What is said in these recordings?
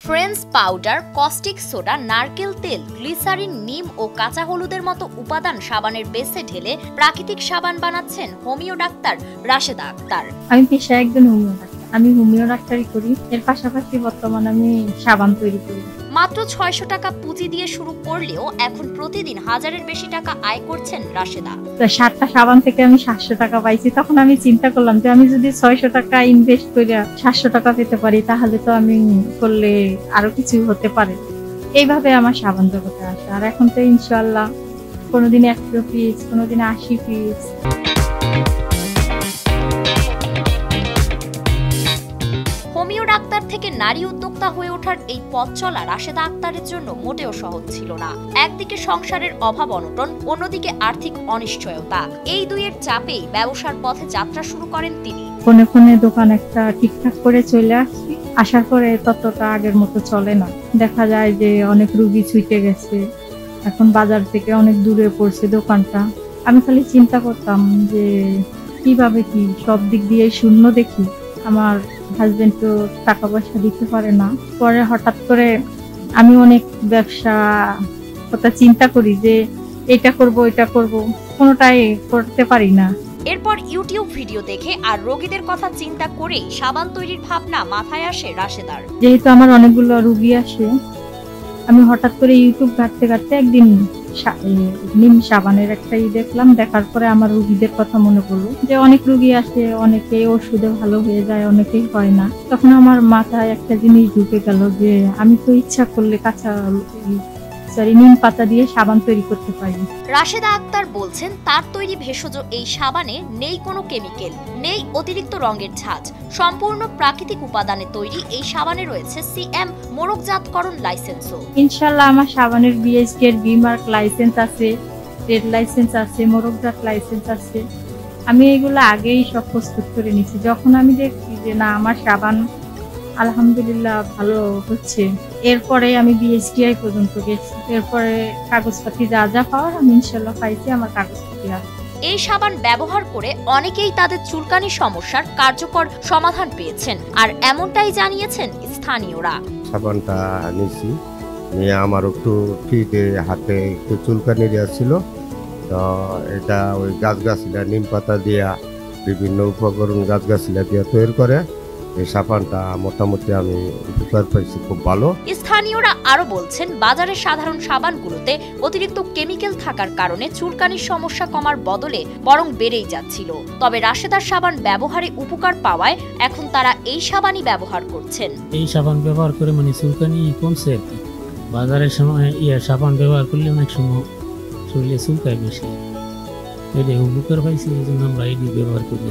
Friends powder, caustic soda, নারকেল তেল, glycerine, নিম ও কাঁচা হলুদের মতো উপাদান সাবানের বেসে ঢেলে প্রাকৃতিক সাবান বানাচ্ছেন হোমিও ডাক্তার রাশেদা আক্তার। আমি পেশায় একজন হোমিও ডাক্তার। আমি হোমিও ডাক্তারি করি, এর পাশাপাশি বর্তমানে আমি সাবান তৈরি করি। মাত্র ৬০০ টাকা পুঁজি দিয়ে শুরু করলেও এখন প্রতিদিন হাজারের বেশি টাকা আয় করছেন রাশেদা। 7টা সাবান থেকে আমি 700 টাকা পাইছি। তখন আমি চিন্তা করলাম যে আমি যদি 600 টাকা ইনভেস্ট করে 700 টাকা পেতে পারি তাহলে তো আমি করলে আরো কিছু হতে পারে। এইভাবে আমার সাবান জগতে আসে। আর এখন তো ইনশাআল্লাহ কোনোদিন 100 পিস, কোনোদিন 80 পিস। হোমিও ডাক্তার থেকে নারী উদ্যোক্তা হয়ে ওঠার এই পথ চলা রাশেদা আক্তারের জন্য মোটেও সহজ ছিল না। একদিকে সংসারের অভাব অনটন, অন্যদিকে আর্থিক অনিশ্চয়তা, এই দুইয়ের চাপেই ব্যবসার পথে যাত্রা শুরু করেন তিনি। ফোনে ফোনে দোকান একটা ঠিকঠাক করে চলে আসছি। আসার পরে ততটা আগের মতো চলে না। দেখা যায় যে অনেক রুগী ছুটে গেছে, এখন বাজার থেকে অনেক দূরে পড়ছে দোকানটা। আমি খালি চিন্তা করতাম যে কিভাবে কি সব দিক দিয়ে শূন্য দেখি। আমার হাজবেন্ড তো টাকা পয়সা দিতে পারে না। পরে হঠাৎ করে আমি অনেক ব্যবসা কথা চিন্তা করি যে এটা করব এটা করব, কোনোটাই করতে পারি না। এরপর ইউটিউব ভিডিও দেখে আর রোগীদের কথা চিন্তা করেই সাবান তৈরির ভাবনা মাথায় আসে রাশেদার। যেহেতু আমার অনেকগুলো রোগী আসে, আমি হঠাৎ করে ইউটিউব ঘাটতে ঘাটতে একদিন নিম সাবানের একটা দেখলাম। দেখার পরে আমার রোগীদের কথা মনে পড়লো যে অনেক রোগী আসে, অনেকে ওষুধে ভালো হয়ে যায়, অনেকেই হয় না। তখন আমার মাথায় একটা জিনিস ঢুকে গেল যে আমি তো ইচ্ছা করলে নিম পাতা দিয়ে সাবান তৈরি করতে পারি। রাশেদা আক্তার বলছেন তার তৈরি ভেষজ এই সাবানে নেই কোনো কেমিক্যাল, নেই অতিরিক্ত রঙের ঝাঁজ, সম্পূর্ণ প্রাকৃতিক উপাদানে তৈরি এই সাবানে রয়েছে সিএম মোড়কজাতকরণ লাইসেন্সও। ইনশাআল্লাহ আমার সাবানের বিএসটি এর বি মার্ক লাইসেন্স আছে, ট্রেড লাইসেন্স আছে, মোড়কজাত লাইসেন্স আছে। আমি এগুলো আগেই সব প্রস্তুত করে নিয়েছি। যখন আমি দেখছি যে না আমার সাবান আলহামদুলিল্লাহ ভালো হচ্ছে, এরপরে আমি বিএসটিআই পর্যন্ত গেছি। এরপরে কাগজপাতি যা যা পাওয়ার আমি ইনশাআল্লাহ পাইছি, আমার কাগজপাতি আছে। এই সাবান ব্যবহার করে অনেকেই তাদের চুলকানির সমস্যার কার্যকর সমাধান পেয়েছেন, আর এমনটাই জানিয়েছেন স্থানীয়রা। সাবানটা নিয়েছি, নিয়ে আমার একটু ফিটে হাতে একটু চুলকানি ছিল, তো এটা ওই গাছগাছলা নিম পাতা দিয়া বিভিন্ন উপকরণ গাছগাছলা দিয়া তৈরি করে এই সাবানটা মোটামুটি আমি উপকার পাইছি, খুব ভালো। স্থানীয়রা আরো বলছেন বাজারের সাধারণ সাবানগুলোতে অতিরিক্ত কেমিক্যাল থাকার কারণে চুলকানির সমস্যা কমার বদলে বরং বেড়েই যাচ্ছিল। তবে রাশেদার সাবান ব্যবহারে উপকার পাওয়ায় এখন তারা এই সাবানই ব্যবহার করছেন। এই সাবান ব্যবহার করে মানে চুলকানি কমছে আর কি। বাজারের সময় সাবান ব্যবহার করলে অনেক সময় শরীরে চুলকায় বেশি, এটা উপকার পাইছি, এই জন্য আমরা এটি ব্যবহার করি।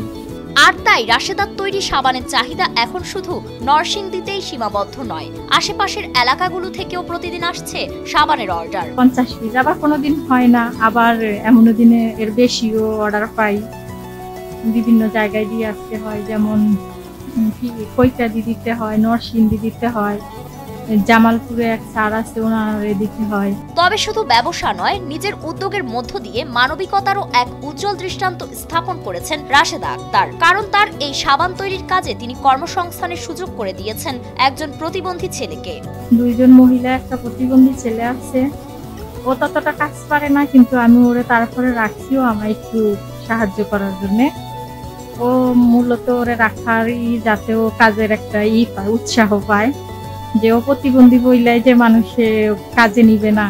আর তাই রাশেদার তৈরি সাবানের চাহিদা এখন শুধু নরসিংদীতেই সীমাবদ্ধ নয়, আশেপাশের এলাকাগুলো থেকেও প্রতিদিন আসছে সাবানের অর্ডার। 50 পিস, আবার কোনোদিন হয় না, আবার এমন দিনে এর বেশিও অর্ডার পাই। বিভিন্ন জায়গায় দিয়ে আসতে হয়, যেমন কৈতাদি দিতে হয়, নরসিংদী দিতে হয়, জামালপুরে এক স্যার আছে ওনারে দিতে হয়। তবে শুধু ব্যবসা নয়, নিজের উদ্যোগের মধ্য দিয়ে মানবিকতারও এক উজ্জ্বল দৃষ্টান্ত স্থাপন করেছেন রাশেদা আক্তার। কারণ তার এই সাবান তৈরির কাজে তিনি কর্মসংস্থানের সুযোগ করে দিয়েছেন একজন প্রতিবন্ধী ছেলেকে। 2 জন মহিলা, একটা প্রতিবন্ধী ছেলে আছে। ও ততটা কাজ পারে না, কিন্তু আমি ওরে তারপরে রাখছিও আমার একটু সাহায্য করার জন্য। ও মূলত ওরে রাখার যাতে ও কাজের একটা পায়, উৎসাহ পায়, যে ও প্রতিবন্ধী বইলাই যে মানুষে কাজে নিবে না,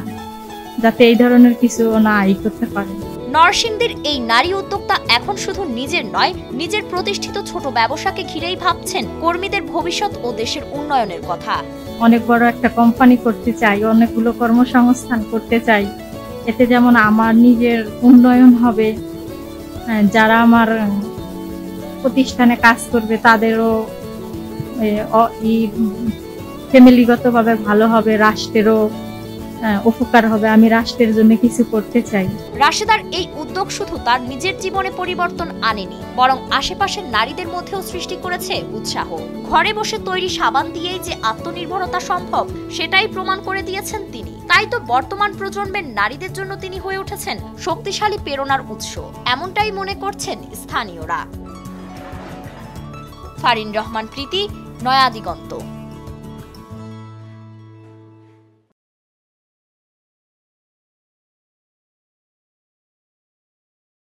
যাতে এই ধরনের কিছু না করতে পারে। নরসিংদীর এই নারী উদ্যোক্তা এখন শুধু নিজের নয়, নিজের প্রতিষ্ঠিত ছোট ব্যবসাকে ঘিরেই ভাবছেন কর্মীদের ভবিষ্যৎ ও দেশের উন্নয়নের কথা। অনেক বড় একটা কোম্পানি করতে চাই, অনেকগুলো কর্মসংস্থান করতে চাই। এতে যেমন আমার নিজের উন্নয়ন হবে, যারা আমার প্রতিষ্ঠানে কাজ করবে তাদেরও ফ্যামিলিগতভাবে ভালো হবে, রাষ্ট্রেরও উপকার হবে। আমি রাষ্ট্রের জন্য কিছু করতে চাই। রাশেদার এই উদ্যোগ শুধু তার নিজের জীবনে পরিবর্তন আনেনি, বরং আশেপাশের নারীদের মধ্যেও সৃষ্টি করেছে উৎসাহ। ঘরে বসে তৈরি সাবান দিয়েই যে আত্মনির্ভরতা সম্ভব, সেটাই প্রমাণ করে দিয়েছেন তিনি। তাই তো বর্তমান প্রজন্মের নারীদের জন্য তিনি হয়ে উঠেছেন শক্তিশালী প্রেরণার উৎস, এমনটাই মনে করছেন স্থানীয়রা। ফারিন রহমান প্রীতি, নয়া দিগন্ত।